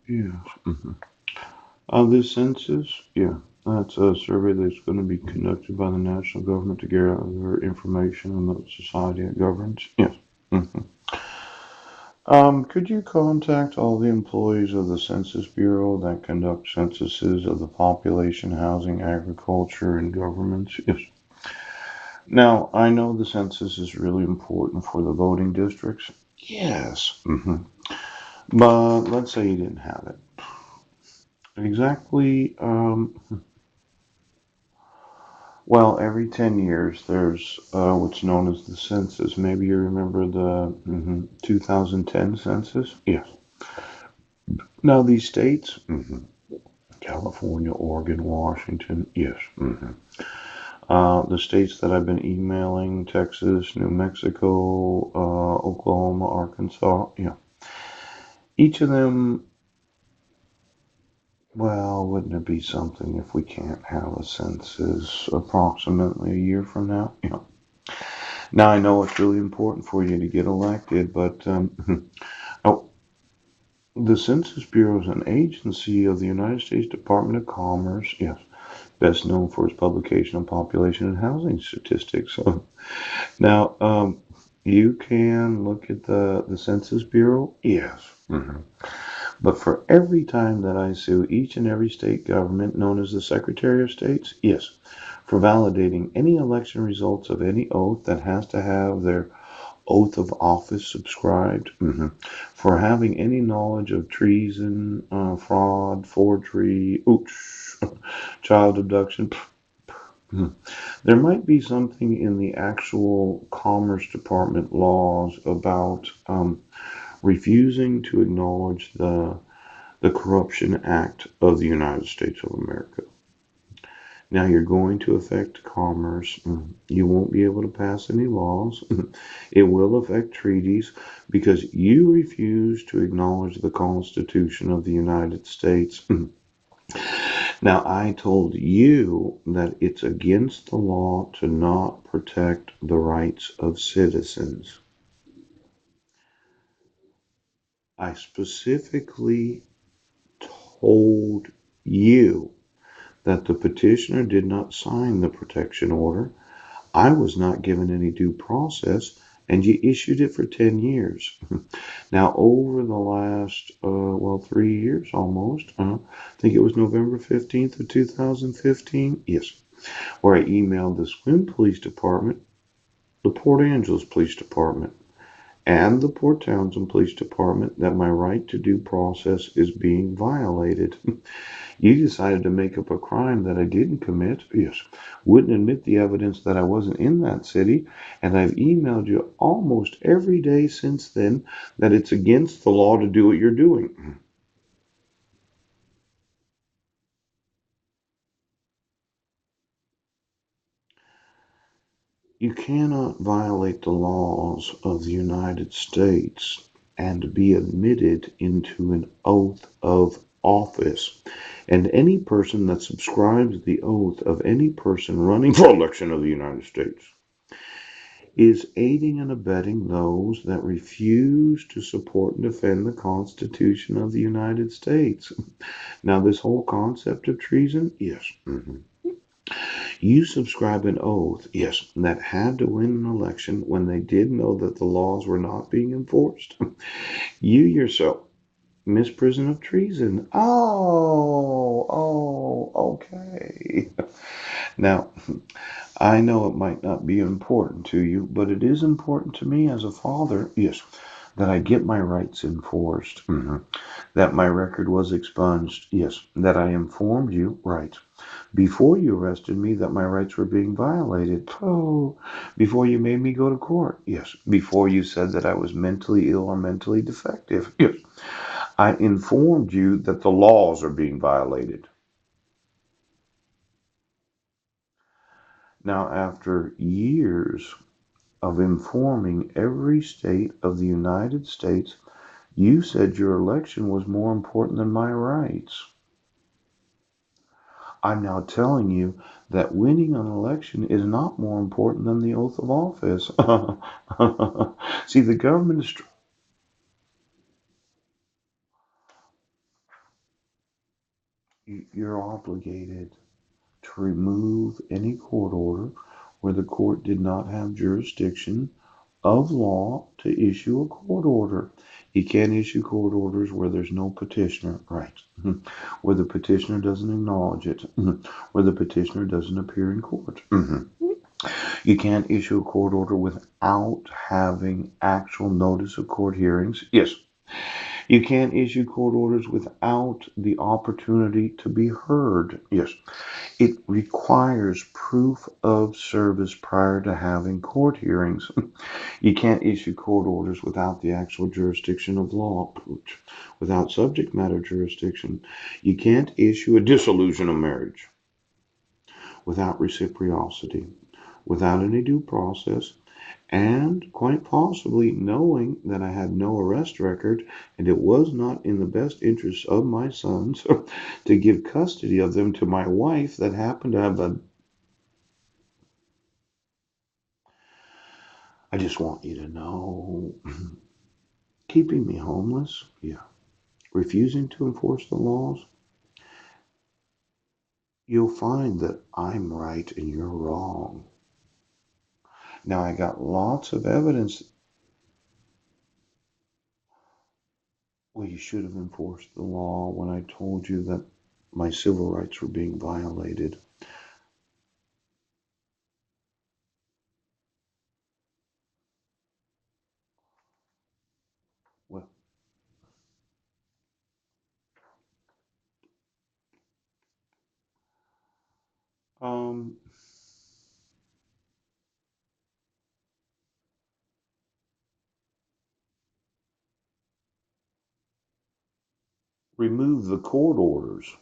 yes. This census, yeah, that's a survey that's going to be conducted by the national government to gather information on the society it governs. Yes. Mhm. Could you contact all the employees of the Census Bureau that conduct censuses of the population, housing, agriculture, and governments? Yes. Now, I know the census is really important for the voting districts. Yes. But let's say you didn't have it. Exactly. Well, every 10 years, there's what's known as the census. Maybe you remember the 2010 census? Yes. Now, these states, California, Oregon, Washington, yes. The states that I've been emailing, Texas, New Mexico, Oklahoma, Arkansas, yeah. Each of them, well, wouldn't it be something if we can't have a census approximately a year from now? Yeah. Now, I know it's really important for you to get elected, but oh, the Census Bureau is an agency of the United States Department of Commerce, yes, best known for its publication of population and housing statistics. Now, you can look at the Census Bureau, yes. But for every time that I sue each and every state government, known as the Secretary of States, yes, for validating any election results of any oath that has to have their oath of office subscribed, for having any knowledge of treason, fraud, forgery, oops, child abduction. Mhm. There might be something in the actual Commerce Department laws about refusing to acknowledge the Corruption Act of the United States of America. Now you're going to affect commerce. You won't be able to pass any laws. It will affect treaties because you refuse to acknowledge the Constitution of the United States. Now, I told you that it's against the law to not protect the rights of citizens. I specifically told you that the petitioner did not sign the protection order. I was not given any due process, and you issued it for 10 years. Now, over the last, 3 years almost, I think it was November 15th of 2015, yes, where I emailed the Swim Police Department, the Port Angeles Police Department, and the Port Townsend Police Department that my right to due process is being violated. You decided to make up a crime that I didn't commit. Yes. Wouldn't admit the evidence that I wasn't in that city. And I've emailed you almost every day since then that it's against the law to do what you're doing. You cannot violate the laws of the United States and be admitted into an oath of office. And any person that subscribes the oath of any person running for election of the United States is aiding and abetting those that refuse to support and defend the Constitution of the United States. Now, this whole concept of treason, yes. You subscribe an oath, yes, that had to win an election when they did know that the laws were not being enforced. You yourself, misprision of treason. Okay. Now, I know it might not be important to you, but it is important to me as a father, yes, that I get my rights enforced, that my record was expunged, yes, that I informed you, right, before you arrested me that my rights were being violated. Oh, before you made me go to court, yes, before you said that I was mentally ill or mentally defective, yes, I informed you that the laws are being violated. Now, after years of informing every state of the United States, you said your election was more important than my rights. I'm now telling you that winning an election is not more important than the oath of office. See, the government is. you're obligated to remove any court order where the court did not have jurisdiction of law to issue a court order. You can't issue court orders where there's no petitioner, right? Where the petitioner doesn't acknowledge it, where the petitioner doesn't appear in court. You can't issue a court order without having actual notice of court hearings. Yes. You can't issue court orders without the opportunity to be heard. Yes. It requires proof of service prior to having court hearings. You can't issue court orders without the actual jurisdiction of law, without subject matter jurisdiction. You can't issue a dissolution of marriage without reciprocity, without any due process, and quite possibly knowing that I had no arrest record and it was not in the best interest of my sons to give custody of them to my wife that happened to have a. I just want you to know, keeping me homeless, yeah, refusing to enforce the laws, you'll find that I'm right and you're wrong. Now, I got lots of evidence. Well, you should have enforced the law when I told you that my civil rights were being violated. Well, um, remove the court orders.